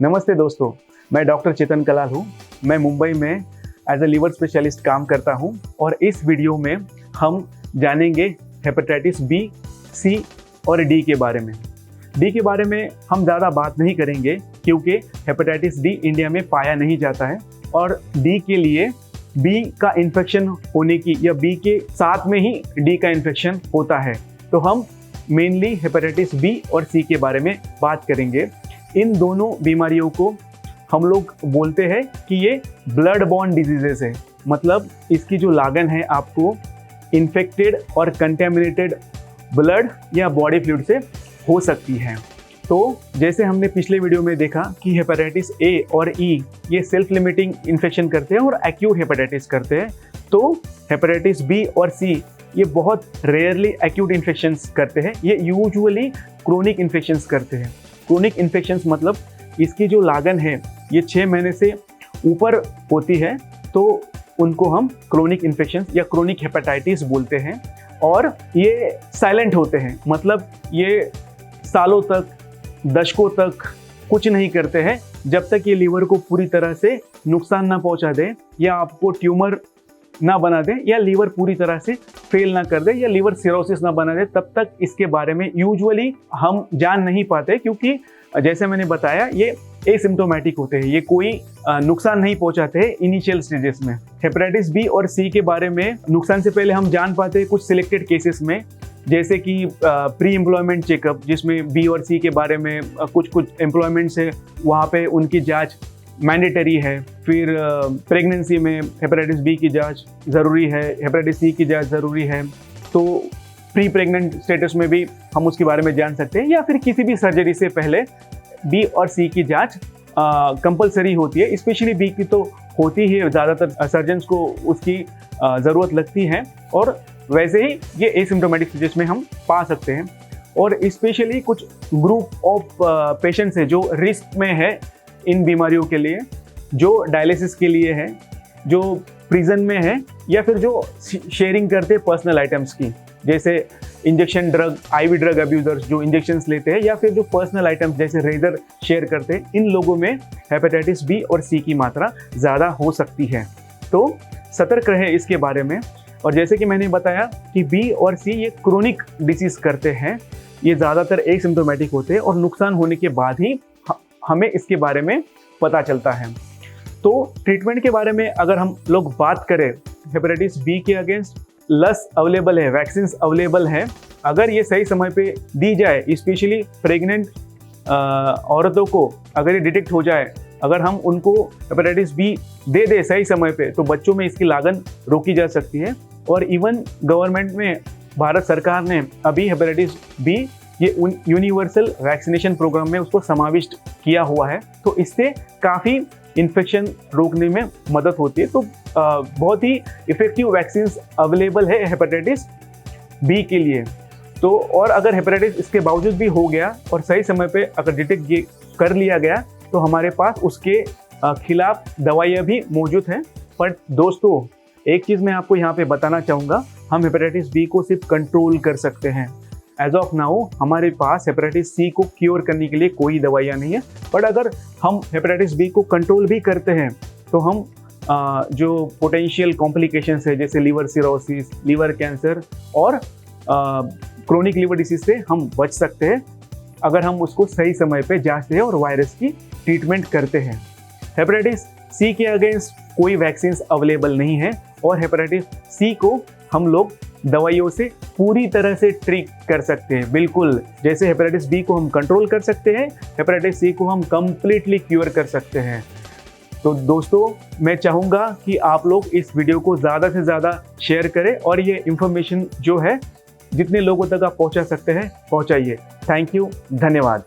नमस्ते दोस्तों, मैं डॉक्टर चेतन कलाल हूँ। मैं मुंबई में एज ए लीवर स्पेशलिस्ट काम करता हूँ और इस वीडियो में हम जानेंगे हेपेटाइटिस बी, सी और डी के बारे में। डी के बारे में हम ज़्यादा बात नहीं करेंगे क्योंकि हेपेटाइटिस डी इंडिया में पाया नहीं जाता है और डी के लिए बी का इन्फेक्शन होने की या बी के साथ में ही डी का इन्फेक्शन होता है। तो हम मेनली हेपेटाइटिस बी और सी के बारे में बात करेंगे। इन दोनों बीमारियों को हम लोग बोलते हैं कि ये ब्लड बॉर्न डिजीजेस है, मतलब इसकी जो लागन है आपको इन्फेक्टेड और कंटेमिनेटेड ब्लड या बॉडी फ्लूइड से हो सकती है। तो जैसे हमने पिछले वीडियो में देखा कि हेपेटाइटिस ए और ई ये सेल्फ लिमिटिंग इन्फेक्शन करते हैं और एक्यूट हेपेटाइटिस करते हैं, तो हेपेटाइटिस बी और सी ये बहुत रेयरली एक्यूट इन्फेक्शंस करते हैं, ये यूजुअली क्रोनिक इन्फेक्शंस करते हैं। क्रोनिक इन्फेक्शंस मतलब इसकी जो लागन है ये 6 महीने से ऊपर होती है, तो उनको हम क्रोनिक इन्फेक्शंस या क्रोनिक हेपेटाइटिस बोलते हैं। और ये साइलेंट होते हैं, मतलब ये सालों तक, दशकों तक कुछ नहीं करते हैं जब तक ये लीवर को पूरी तरह से नुकसान ना पहुंचा दे या आपको ट्यूमर ना बना दे या लीवर पूरी तरह से फेल ना कर दे या लीवर सिरोसिस ना बना दे। तब तक इसके बारे में यूजुअली हम जान नहीं पाते क्योंकि जैसे मैंने बताया ये एसिम्प्टोमेटिक होते हैं, ये कोई नुकसान नहीं पहुंचाते हैं इनिशियल स्टेजेस में। हेपेटाइटिस बी और सी के बारे में नुकसान से पहले हम जान पाते हैं कुछ सिलेक्टेड केसेस में, जैसे कि प्री एम्प्लॉयमेंट चेकअप जिसमें बी और सी के बारे में कुछ एम्प्लॉयमेंट्स है वहाँ पे उनकी जांच मैंडेटरी है। फिर प्रेगनेंसी में हेपेटाइटिस बी की जांच ज़रूरी है, हेपेटाइटिस सी की जांच ज़रूरी है। तो प्री प्रेग्नेंट स्टेटस में भी हम उसके बारे में जान सकते हैं, या फिर किसी भी सर्जरी से पहले बी और सी की जांच कंपलसरी होती है। स्पेशली बी की तो होती ही है, ज़्यादातर सर्जन्स को उसकी ज़रूरत लगती है और वैसे ही ये एसिम्प्टोमेटिक स्टेजेस में हम पा सकते हैं। और स्पेशली कुछ ग्रुप ऑफ पेशेंट्स है जो रिस्क में है इन बीमारियों के लिए, जो डायलिसिस के लिए है, जो प्रिजन में है, या फिर जो शेयरिंग करते हैं पर्सनल आइटम्स की, जैसे injection drug, IV drug abusers जो इंजेक्शंस लेते हैं, या फिर जो पर्सनल आइटम्स जैसे रेजर शेयर करते हैं। इन लोगों में हेपेटाइटिस बी और सी की मात्रा ज़्यादा हो सकती है, तो सतर्क रहें इसके बारे में। और जैसे कि मैंने बताया कि बी और सी ये क्रोनिक डिसीज़ करते हैं, ये ज़्यादातर एसिम्प्टोमेटिक होते हैं और नुकसान होने के बाद ही हमें इसके बारे में पता चलता है। तो ट्रीटमेंट के बारे में अगर हम लोग बात करें, हेपेटाइटिस बी के अगेंस्ट लस अवेलेबल है, वैक्सीन अवेलेबल है। अगर ये सही समय पे दी जाए, स्पेशली प्रेग्नेंट औरतों को अगर ये डिटेक्ट हो जाए, अगर हम उनको हेपेटाइटिस बी दे दे सही समय पे, तो बच्चों में इसकी लागन रोकी जा सकती है। और इवन गवर्नमेंट में भारत सरकार ने अभी हेपेटाइटिस बी ये यूनिवर्सल वैक्सीनेशन प्रोग्राम में उसको समाविष्ट किया हुआ है, तो इससे काफ़ी इन्फेक्शन रोकने में मदद होती है। तो बहुत ही इफेक्टिव वैक्सीन अवेलेबल है हेपेटाइटिस बी के लिए। तो और अगर हेपेटाइटिस इसके बावजूद भी हो गया और सही समय पे अगर डिटेक्ट कर लिया गया, तो हमारे पास उसके खिलाफ दवाइयाँ भी मौजूद हैं। पर दोस्तों, एक चीज़ मैं आपको यहाँ पे बताना चाहूँगा, हम हेपेटाइटिस बी को सिर्फ कंट्रोल कर सकते हैं। एज ऑफ नाउ हमारे पास हेपेटाइटिस सी को क्योर करने के लिए कोई दवाइयाँ नहीं है, बट अगर हम हेपेटाइटिस बी को कंट्रोल भी करते हैं तो हम जो पोटेंशियल कॉम्प्लिकेशंस है जैसे लीवर सिरोसिस, लीवर कैंसर और क्रोनिक लीवर डिसीज से हम बच सकते हैं अगर हम उसको सही समय पे जांचते हैं और वायरस की ट्रीटमेंट करते हैं। हेपेटाइटिस सी के अगेंस्ट कोई वैक्सीन अवेलेबल नहीं है और हेपेटाइटिस सी को हम लोग दवाइयों से पूरी तरह से ट्रीट कर सकते हैं। बिल्कुल जैसे हेपेटाइटिस बी को हम कंट्रोल कर सकते हैं, हेपेटाइटिस सी को हम कंप्लीटली क्योर कर सकते हैं। तो दोस्तों, मैं चाहूँगा कि आप लोग इस वीडियो को ज़्यादा से ज़्यादा शेयर करें और ये इन्फॉर्मेशन जो है जितने लोगों तक आप पहुँचा सकते हैं पहुँचाइए। थैंक यू, धन्यवाद।